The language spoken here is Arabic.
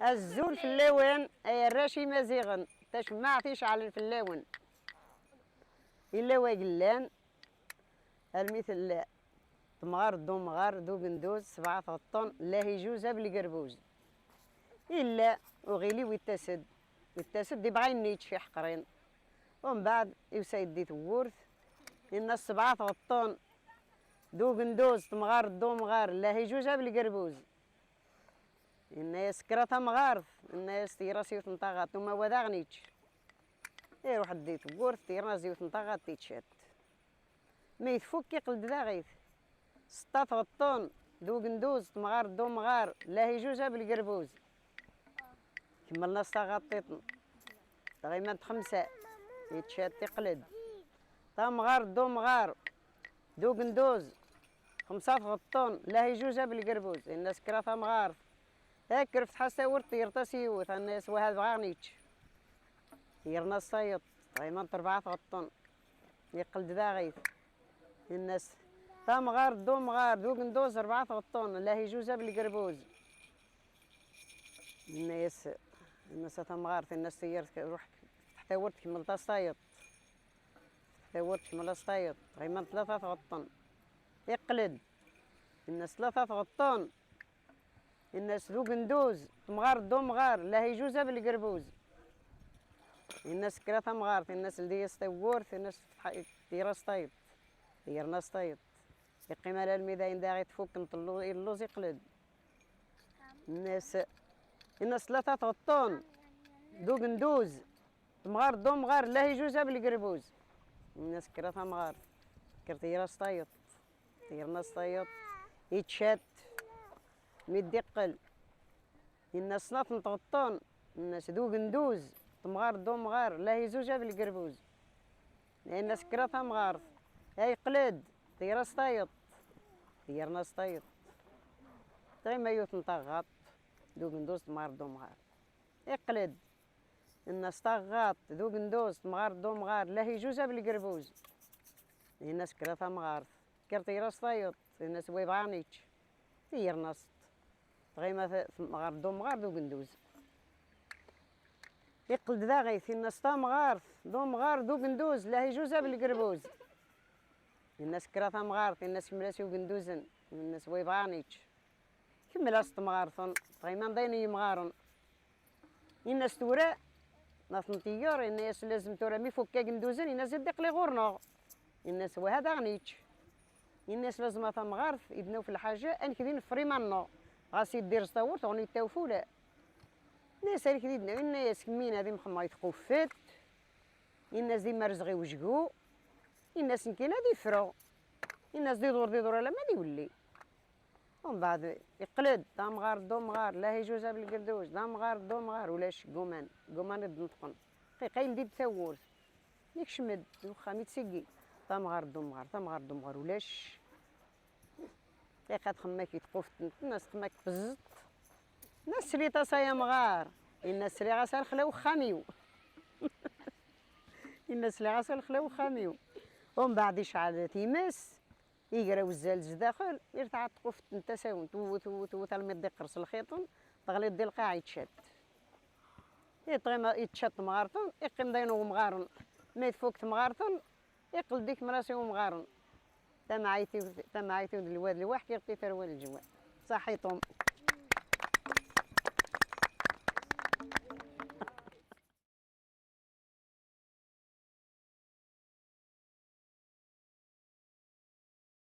الزول في اللون أي الراشي مزيغن تشمع تيشعل اللون إلا ويقلان المثل تمغار دومغار دو قندوز 7 غطون لا يجوز بالقربوز إلا وغيلي ويتسد يبغى ينيتش في حقرين ومن بعد يسيدي ثورث إن 7 غطون دو قندوز تمغار دومغار لا يجوز بالقربوز الناس كراتها مغارث الناس تيراسي وتنطاغات وما وذاغنيتش يروح ديت ثورث تيراسي وتنطاغات تيتشات ما يتفك يقلد ذا غيث 6 غطون دو قندوز تمغار دومغار لا يجوز بالقربوز كملنا 6 غطيتن تقريبا 5 يتشات تقلد تمغار دومغار دو قندوز 5 غطون لا يجوز بالقربوز الناس كراتها مغارث هاك رفت حاسة ورت يرتسيوث الناس وهذا بغانيتش يرنا الصيط تقريبا 4 غطون يقلد ذا غيث الناس تمغار دومغار دو قندوز 4 غطون لا يجوز بالقربوز الناس تمغار الناس روح حتى ورد كمل تصايط حتى ورد كمل تصايط تقريبا 3 غطون يقلد الناس 3 غطون الناس ذو قندوز تمغار دومغار لا يجوز بالقربوز الناس كراتها مغارث الناس اللي يستورث الناس ديرا سطيط ديرنا سطيط يقيم على الميدان داغي تفك نطلو اللوز يقلد الناس 3 غطون دو قندوز تمغار دومغار لا يجوز بالقربوز الناس كراتها مغارث كرت ديرا سطيط ديرنا سطيط يتشات ميدقل الناس 12 غطون الناس ذو قندوز تمغار دومغار لا يجوز بالقربوز الناس كراتها مغارث هاي قلد ديرا سطيط ديرنا سطيط تغيما يوت نطاغاط ذو قندوز تمغار دومغار يقلد الناس طاغاط ذو قندوز تمغار دومغار لا يجوز بالقربوز الناس كراتها مغارث كرت ديرا سطيط الناس ويبغانيتش ديرنا سط غيما مغار دومغار ذو قندوز يقلد ذا غيث الناس مغارث دومغار ذو قندوز لا يجوز بالقربوز الناس كراتها مغارث الناس ملاسي وقندوزن الناس ويبغانيتش كملاس تمغارثن غيما ضيني مغارن الناس تورا ناس نطيور الناس لازم تورا مي فكا قندوزن الناس يدق غورنو الناس وهذا غنيتش الناس لازم تمغارث يدناو في الحاجه انكذين فريمانو غاسي دير صور تغني التوفوله الناس هذيك ديدنا الناس كمين هذه مخما يتقفت الناس دي مرزغي وجهو الناس يمكن هذه يفرو الناس دي دور لا ما يولي ومن بعد يقلد دامغار دومغار لا يجوز بالقردوش دامغار دومغار ولاش قومان ينطقن قايل ديد ثورث ياك شمد وخا ميتسقي دامغار دومغار ولاش قاد خماك يتقفت الناس خماك بزت الناس اللي تصايا مغار الناس اللي غاسل خلاو خاميو الناس اللي غاسل خلاو خاميو ومن بعد يشعل تيمس يقراو الزلج داخل يرتع تقفت انت ساون توت الميد يقرص الخيطون تغلي دي القاع يتشات يتشات مغارطون يقيم داينو مغارن ما يتفوك مغارطون يقل ديك مراسي ومغارن تمعيتي الواد الواحد يغطي تروال الجوال صحيتهم.